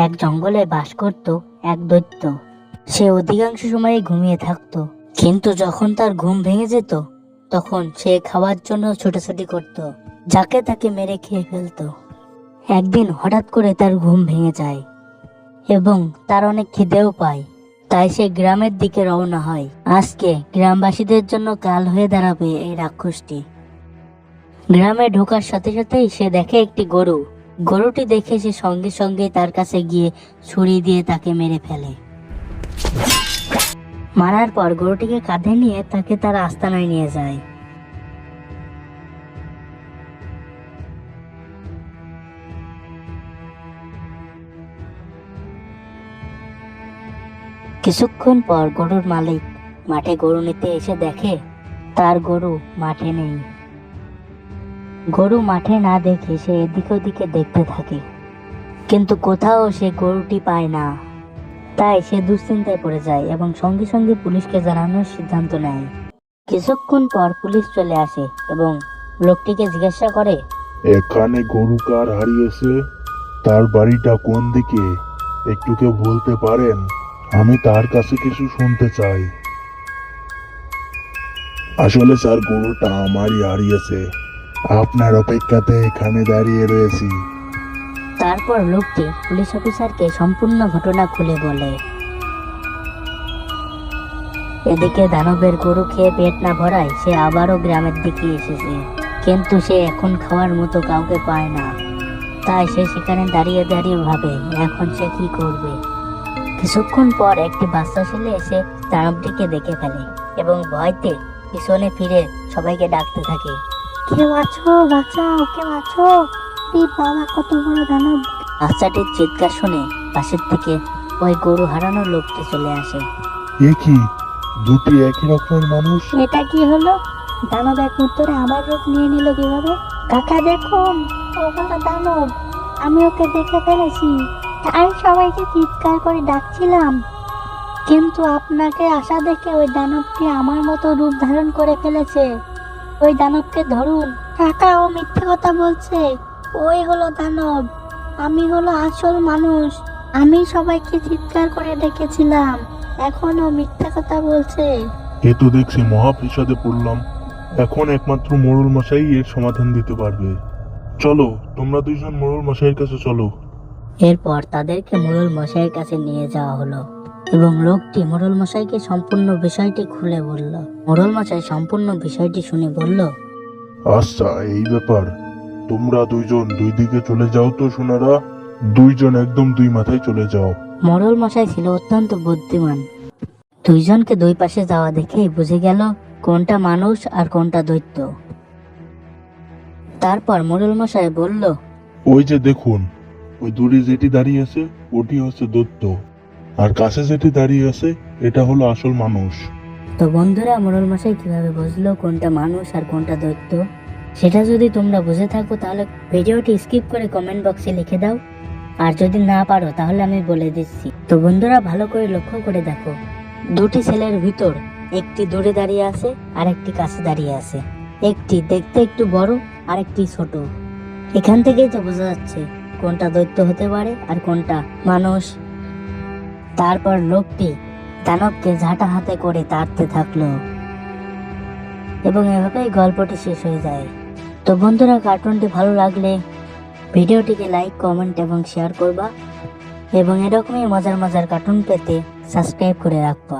এক জঙ্গলে বাস করত এক দৈত্য। সে অধিকাংশ সময় ঘুমিয়ে থাকতো, কিন্তু যখন তার ঘুম ভেঙে যেত তখন সে খাওয়ার জন্য ছোটাছুটি করত, যাকে তাকে মেরে খেয়ে ফেলতো। একদিন হঠাৎ করে তার ঘুম ভেঙে যায় এবং তার অনেক খিদেও পায়। তাই সে গ্রামের দিকে রওনা হয়। আজকে গ্রামবাসীদের জন্য কাল হয়ে দাঁড়াবে এই রাক্ষসটি। গ্রামে ঢোকার সাথে সাথেই সে দেখে একটি গরু। গরুটি দেখে সে সঙ্গে সঙ্গে তার কাছে গিয়ে ছুরি দিয়ে তাকে মেরে ফেলে। মারার পর গরুটিকে কাঁধে নিয়ে তাকে তার আস্তানায় নিয়ে যায়। কিছুক্ষণ পর গরুর মালিক মাঠে গরু নিতে এসে দেখে তার গরু মাঠে নেই। গরু মাঠে না দেখে সে এদিক ওদিকে দেখতে থাকে, কিন্তু কোথাও সে গরুটি পায় না। তাই সে দুশ্চিন্তায় পড়ে যায় এবং সঙ্গে সঙ্গে পুলিশকে জানানোর সিদ্ধান্ত নেয়। কিছুক্ষণ পর পুলিশ চলে আসে এবং লোকটিকে জিজ্ঞাসা করে, এখানে গরু কার হারিয়েছে? তার বাড়িটা কোন দিকে? একটু কেউ বলতে পারেন? আমি তার কাছে কিছু শুনতে চাই। আসলে স্যার, গরুটা আমারই হারিয়েছে। আপনার অপেক্ষাতে এখানে দাঁড়িয়ে রয়েছি। তারপর লোকটি পুলিশ অফিসারকে সম্পূর্ণ ঘটনা খুলে বলে। এদিকে দানবের গরু খেয়ে পেট না ভরায় সে আবারও গ্রামের দিকে এসেছে, কিন্তু সে এখন খাওয়ার মতো কাউকে পায় না। তাই সে সেখানে দাঁড়িয়ে দাঁড়িয়ে ভাবে এখন সে কি করবে। কিছুক্ষণ পর একটি বাচ্চা ছেলে এসে দানবটিকে দেখে ফেলে এবং ভয়তে পিছনে ফিরে সবাইকে ডাকতে থাকে, কেউ আছো, বাঁচাও, কেউ আছো, এই বাবা কত বড় দানব। বাচ্চাটির চিৎকার শুনে পাশের থেকে ওই গরু হারানো লোকটি চলে আসে। এ কি, দুটি একই রকমের মানুষ? এটা কি হলো? দানব এক উত্তরে আমার রূপ নিয়ে নিল কিভাবে? কাকা দেখুন, ওখানে দানব, আমি ওকে দেখে ফেলেছি। আমি সবাইকে চিৎকার করে ডাকছিলাম, কিন্তু আপনাকে আসা দেখে ওই দানবটি আমার মতো রূপ ধারণ করে ফেলেছে। ওই দানবকে ধরুন। কাকা, ও মিথ্যে কথা বলছে, ওই হলো দানব, আমি হলো আসল মানুষ। আমি সবাইকে চিৎকার করে ডেকেছিলাম, এখন ও মিথ্যে কথা বলছে। এ তো দেখছি মহা বিপদে পড়লাম। এখন একমাত্র মোড়ল মশাই এর সমাধান দিতে পারবে। চলো, তোমরা দুইজন মোড়ল মশাইয়ের কাছে চলো। এরপর তাদেরকে মোড়ল মশাইয়ের কাছে নিয়ে যাওয়া হলো এবং লোকটি মোড়ল মশাইকে সম্পূর্ণ বিষয়টি খুলে বলল। মোড়ল মশাই সম্পূর্ণ বিষয়টি শুনে বলল, আচ্ছা, এই ব্যাপার। তোমরা দুইজন দুই দিকে চলে যাও তো সোনারা। দুইজন একদম দুই মাথায় চলে যাও। মোড়ল মশাই ছিল অত্যন্ত বুদ্ধিমান। দুইজনকে দুই পাশে যাওয়া দেখেই বুঝে গেল কোনটা মানুষ আর কোনটা দৈত্য। তারপর মোড়ল মশাই বলল, ওই যে দেখুন, ওই দূরে যেটি দাঁড়িয়ে আছে ওটি হচ্ছে দৈত্য, আর কাছে যেটি দাঁড়িয়ে আছে এটা হলো আসল মানুষ। তো বন্ধুরা, মোড়ল মশাই কিভাবে বুঝলো কোনটা মানুষ আর কোনটা দৈত্য, সেটা যদি তোমরা বুঝে থাকো তাহলে ভিডিওটি স্কিপ করে কমেন্ট বক্সে লিখে দাও। আর যদি না পারো তাহলে আমি বলে দিচ্ছি। তো বন্ধুরা, ভালো করে লক্ষ্য করে দেখো, দুটি ছেলের ভিতর একটি দূরে দাঁড়িয়ে আছে আর একটি কাছে দাঁড়িয়ে আছে। একটি দেখতে একটু বড় আর একটি ছোট। এখান থেকেই তো বোঝা যাচ্ছে কোনটা দৈত্য হতে পারে আর কোনটা মানুষ। তারপর লোকটি দানবকে ঝাঁটা হাতে করে তাড়তে থাকলো এবং এভাবেই গল্পটি শেষ হয়ে যায়। তো বন্ধুরা, কার্টুনটি ভালো লাগলে ভিডিওটিকে লাইক, কমেন্ট এবং শেয়ার করবা এবং এরকমই মজার মজার কার্টুন পেতে সাবস্ক্রাইব করে রাখবা।